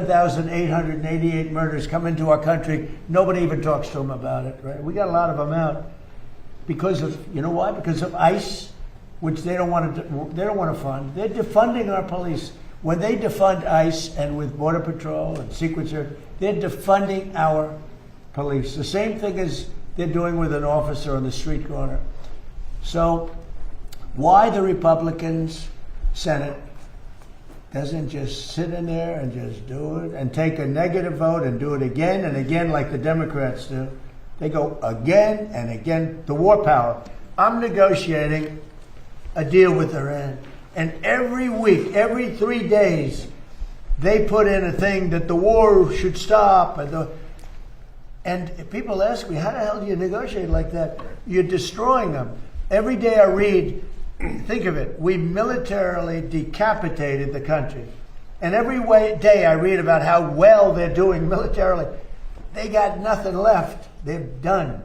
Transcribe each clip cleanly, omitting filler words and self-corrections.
1,888 murders come into our country. Nobody even talks to them about it, right? We got a lot of them out because of, you know why? Because of ICE, which they don't want to fund. They're defunding our police. When they defund ICE and with Border Patrol and Secret Service, they're defunding our police. The same thing as they're doing with an officer on the street corner. So why the Republicans Senate doesn't just sit in there and just do it and take a negative vote and do it again and again like the Democrats do. They go again and again. The war power. I'm negotiating a deal with Iran. And every week, every 3 days, they put in a thing that the war should stop. And people ask me, how the hell do you negotiate like that? You're destroying them. Every day I read, think of it, we militarily decapitated the country. And every day I read about how well they're doing militarily. They got nothing left. They're done.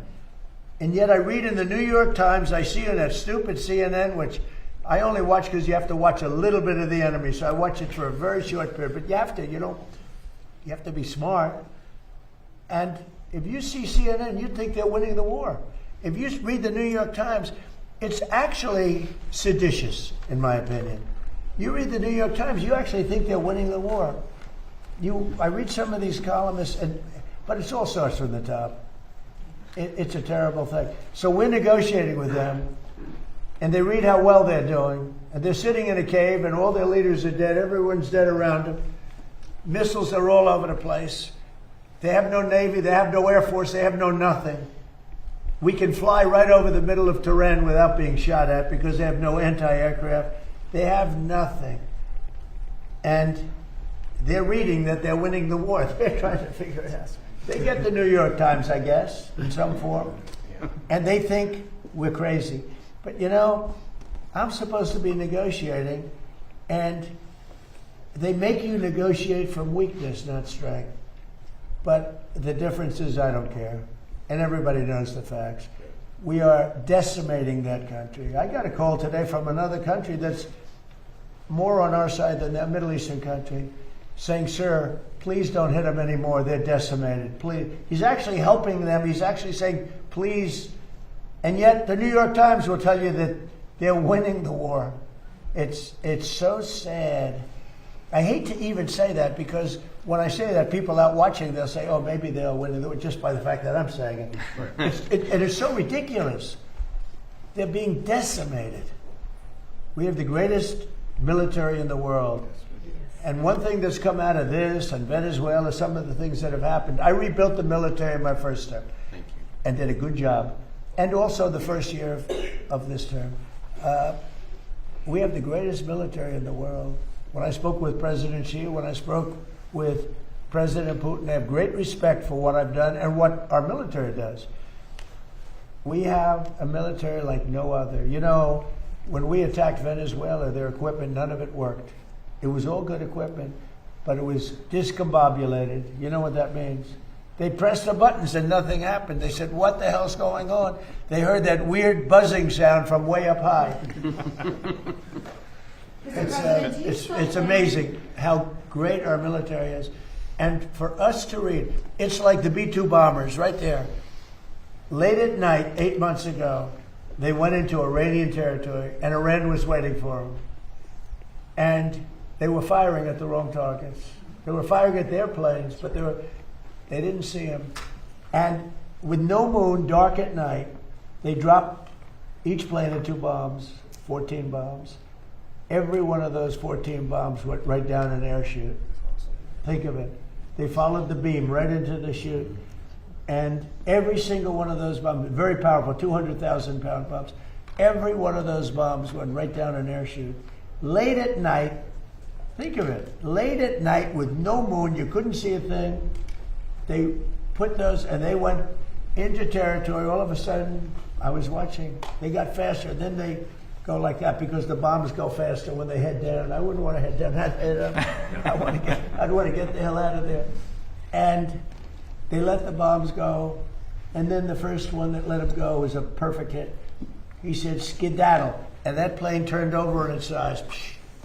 And yet I read in the New York Times, I see in that stupid CNN, which I only watch because you have to watch a little bit of the enemy. So I watch it for a very short period. But you have to, you have to be smart. And if you see CNN, you think they're winning the war. If you read the New York Times, it's actually seditious, in my opinion. You read the New York Times, you actually think they're winning the war. I read some of these columnists, but it all starts from the top. It's a terrible thing. So we're negotiating with them, and they read how well they're doing, and they're sitting in a cave, and all their leaders are dead. Everyone's dead around them. Missiles are all over the place. They have no Navy. They have no Air Force. They have no nothing. We can fly right over the middle of Tehran without being shot at because they have no anti-aircraft. They have nothing. And they're reading that they're winning the war. They're trying to figure it out. They get the New York Times, I guess, in some form. And they think we're crazy. But I'm supposed to be negotiating, and they make you negotiate from weakness, not strength. But the difference is I don't care. And everybody knows the facts. We are decimating that country. I got a call today from another country that's more on our side than that Middle Eastern country, saying, sir, please don't hit them anymore. They're decimated. Please. He's actually helping them. He's actually saying, please. And yet the New York Times will tell you that they're winning the war. It's so sad. I hate to even say that because when I say that, people out watching, they'll say, oh, maybe they'll win the war just by the fact that I'm saying it. And it's so ridiculous. They're being decimated. We have the greatest military in the world. And one thing that's come out of this and Venezuela, some of the things that have happened, I rebuilt the military in my first term. Thank you. And did a good job. And also the first year of this term. We have the greatest military in the world. When I spoke with President Xi, when I spoke with President Putin, I have great respect for what I've done and what our military does. We have a military like no other. When we attacked Venezuela, their equipment, none of it worked. It was all good equipment, but it was discombobulated. You know what that means? They pressed the buttons and nothing happened. They said, what the hell's going on? They heard that weird buzzing sound from way up high. It's amazing how great our military is. And for us to read, it's like the B-2 bombers right there. Late at night, 8 months ago, they went into Iranian territory, and Iran was waiting for them. And they were firing at the wrong targets. They were firing at their planes, but they didn't see them. And with no moon, dark at night, they dropped each plane at 2 bombs, 14 bombs. Every one of those 14 bombs went right down an air chute. Think of it. They followed the beam right into the chute. And every single one of those bombs, very powerful, 200,000-pound bombs, every one of those bombs went right down an air chute. Late at night, think of it, late at night with no moon, you couldn't see a thing. They put those, and they went into territory. All of a sudden, I was watching. They got faster. Then they go like that because the bombs go faster when they head down. I wouldn't want to head down. I'd want to get the hell out of there. And they let the bombs go. And then the first one that let them go was a perfect hit. He said, skedaddle. And that plane turned over on its side.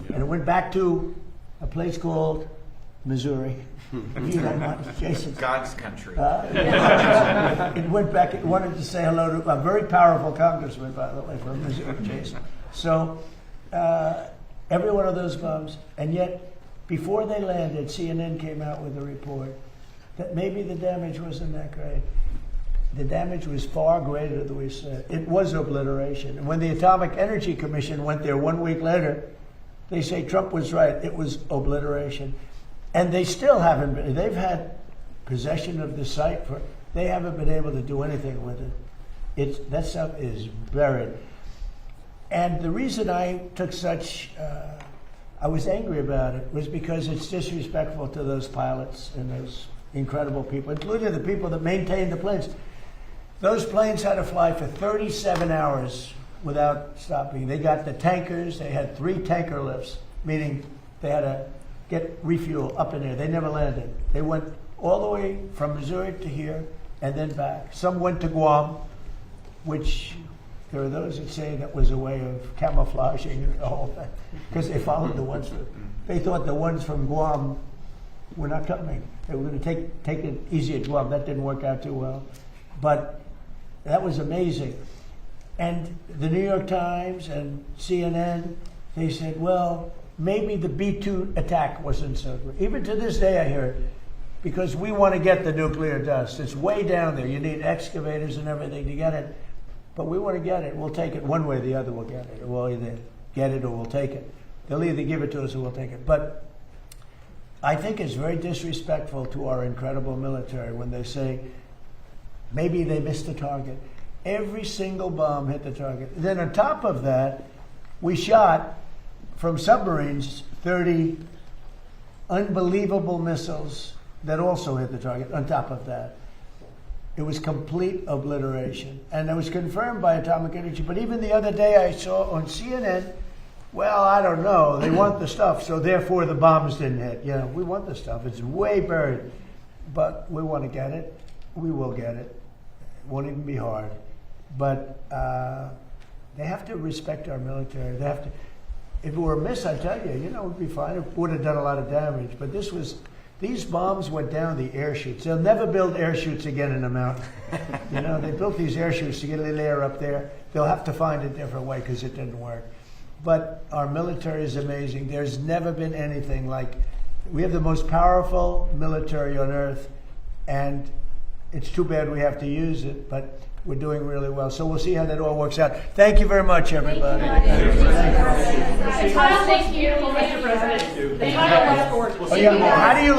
And it went back to a place called Missouri. If you don't mind, Jason. God's country. It went back. It wanted to say hello to a very powerful congressman, by the way, from Missouri, Jason. So every one of those bombs, and yet before they landed, CNN came out with a report that maybe the damage wasn't that great. The damage was far greater than we said. It was obliteration. And when the Atomic Energy Commission went there 1 week later, they say Trump was right. It was obliteration. And they still haven't been. They've had possession of the site for. They haven't been able to do anything with it. That stuff is buried. And the reason I took such, I was angry about it, was because it's disrespectful to those pilots and those incredible people, including the people that maintained the planes. Those planes had to fly for 37 hours without stopping. They got the tankers. They had 3 tanker lifts, meaning they had to get refuel up in there. They never landed. They went all the way from Missouri to here and then back. Some went to Guam, which there are those that say that was a way of camouflaging the whole thing, because they followed the ones that they thought the ones from Guam were not coming. They were going to take it easy at Guam. That didn't work out too well. But that was amazing. And the New York Times and CNN, they said, well, maybe the B-2 attack wasn't so great. Even to this day I hear it, because we want to get the nuclear dust. It's way down there. You need excavators and everything to get it. But we want to get it. We'll take it one way or the other. We'll get it. We'll either get it or we'll take it. They'll either give it to us or we'll take it. But I think it's very disrespectful to our incredible military when they say maybe they missed the target. Every single bomb hit the target. Then on top of that, we shot from submarines 30 unbelievable missiles that also hit the target on top of that. It was complete obliteration. And it was confirmed by Atomic Energy. But even the other day I saw on CNN, well, I don't know. They want the stuff, so therefore the bombs didn't hit. You know, we want the stuff. It's way buried. But we want to get it. We will get it. It won't even be hard. But they have to respect our military. They have to. If it were a miss, I tell you, we'd be fine. It would have done a lot of damage. But these bombs went down the air chutes. They'll never build air chutes again in a mountain. They built these air chutes to get a little air up there. They'll have to find a different way because it didn't work. But our military is amazing. There's never been anything like. We have the most powerful military on earth, and it's too bad we have to use it, but we're doing really well. So we'll see how that all works out. Thank you very much, everybody. Thank you, Mr. President. How do you like